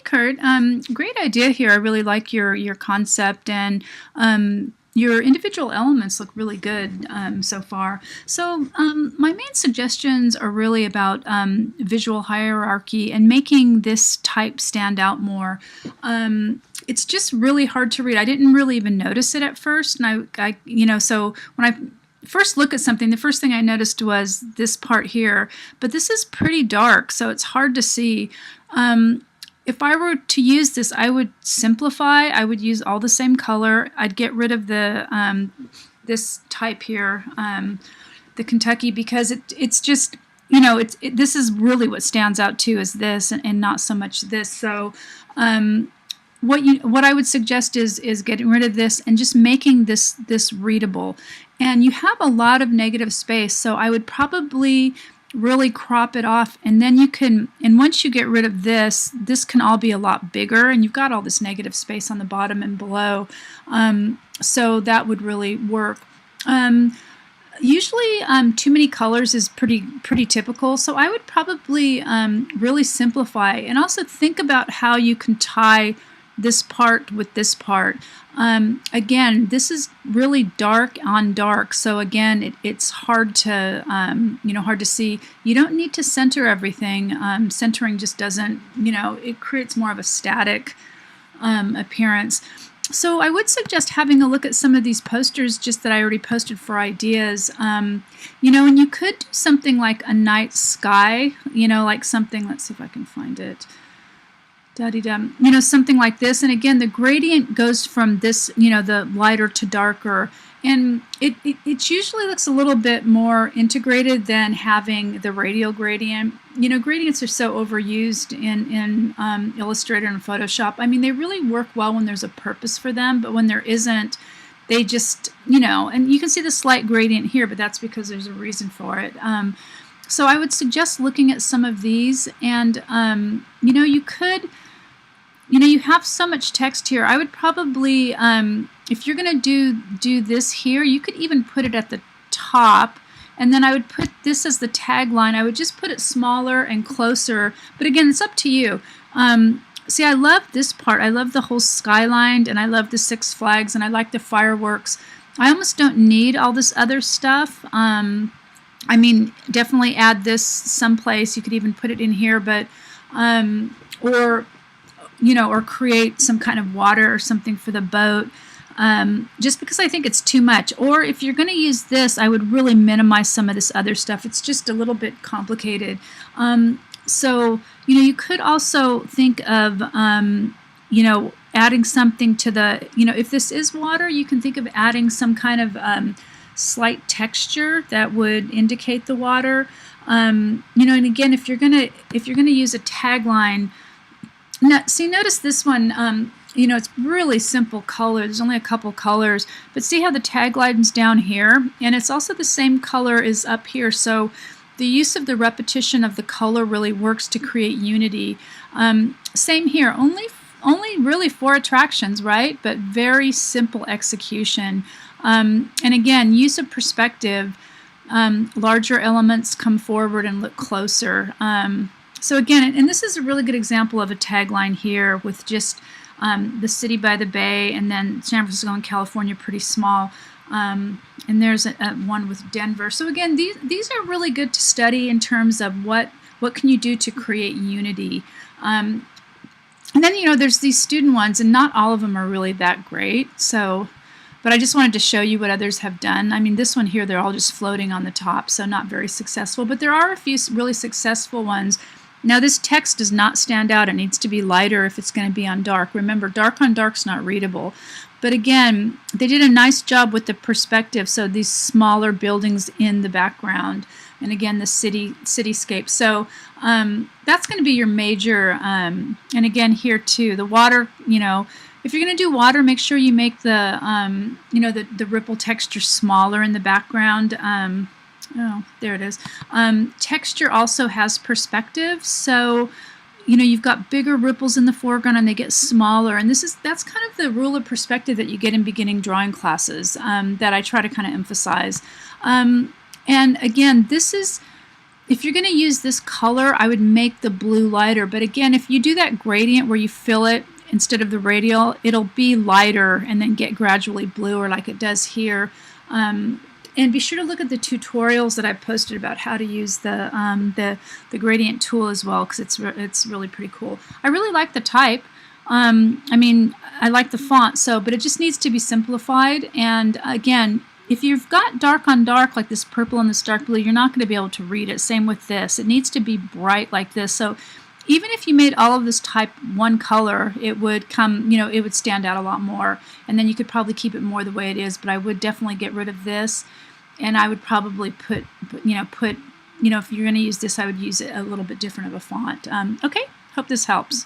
Kurt. Great idea here. I really like your concept, and your individual elements look really good so far. So my main suggestions are really about visual hierarchy and making this type stand out more. It's just really hard to read. I didn't really even notice it at first, and so when I first look at something, the first thing I noticed was this part here, but this is pretty dark, so it's hard to see. If I were to use this, I would simplify. I would use all the same color. I'd get rid of the this type here, the Kentucky, because it's just, this is really what stands out too, is this, and not so much this. So what I would suggest is getting rid of this and just making this readable. And you have a lot of negative space, so I would probably really crop it off, and then and once you get rid of this can all be a lot bigger, and you've got all this negative space on the bottom and below, so that would really work. Usually too many colors is pretty typical, so I would probably really simplify, and also think about how you can tie this part with this part. Again, this is really dark on dark, so again, it's hard to hard to see. You don't need to center everything. Centering just doesn't, it creates more of a static appearance. So I would suggest having a look at some of these posters just that I already posted for ideas. And you could do something like a night sky, like something, let's see if I can find it. Something like this. And again, the gradient goes from this, the lighter to darker. And it usually looks a little bit more integrated than having the radial gradient. Gradients are so overused in Illustrator and Photoshop. I mean, they really work well when there's a purpose for them, but when there isn't, they just, and you can see the slight gradient here, but that's because there's a reason for it. So I would suggest looking at some of these, and, you could, you have so much text here. I would probably, if you're going to do this here, you could even put it at the top, and then I would put this as the tagline. I would just put it smaller and closer, but again, it's up to you. See, I love this part. I love the whole skyline, and I love the Six Flags, and I like the fireworks. I almost don't need all this other stuff. I mean, definitely add this someplace. You could even put it in here, but, or create some kind of water or something for the boat, just because I think it's too much. Or if you're going to use this, I would really minimize some of this other stuff. It's just a little bit complicated. So, you could also think of, adding something to the, if this is water, you can think of adding some kind of slight texture that would indicate the water. And again, if you're gonna use a tagline. Now, see, notice this one, it's really simple color. There's only a couple colors, but see how the tagline's down here? And it's also the same color as up here, so the use of the repetition of the color really works to create unity. Same here, only really 4 attractions, right? But very simple execution. And again, use of perspective. Larger elements come forward and look closer. So again, and this is a really good example of a tagline here with just the city by the bay, and then San Francisco and California pretty small. And there's one with Denver. So again, these are really good to study in terms of what can you do to create unity. And then, there's these student ones, and not all of them are really that great. So, but I just wanted to show you what others have done. I mean, this one here, they're all just floating on the top, so not very successful. But there are a few really successful ones. Now, this text does not stand out. It needs to be lighter if it's going to be on dark. Remember, dark on dark's not readable. But again, they did a nice job with the perspective, so these smaller buildings in the background, and again, the cityscape. So that's going to be your major, and again, here too, the water, if you're going to do water, make sure you make the, the ripple texture smaller in the background. Oh, there it is. Texture also has perspective, so you've got bigger ripples in the foreground and they get smaller, and that's kind of the rule of perspective that you get in beginning drawing classes, that I try to kind of emphasize. And again, this is if you're going to use this color, I would make the blue lighter. But again, if you do that gradient where you fill it instead of the radial, it'll be lighter and then get gradually bluer like it does here. And be sure to look at the tutorials that I've posted about how to use the gradient tool as well, because it's really pretty cool. I really like the type. I mean, I like the font, but it just needs to be simplified. And again, if you've got dark on dark like this purple and this dark blue, you're not going to be able to read it. Same with this. It needs to be bright like this. So even if you made all of this type one color, it would come, it would stand out a lot more. And then you could probably keep it more the way it is, but I would definitely get rid of this. And I would probably if you're going to use this, I would use it a little bit different of a font. Okay, hope this helps.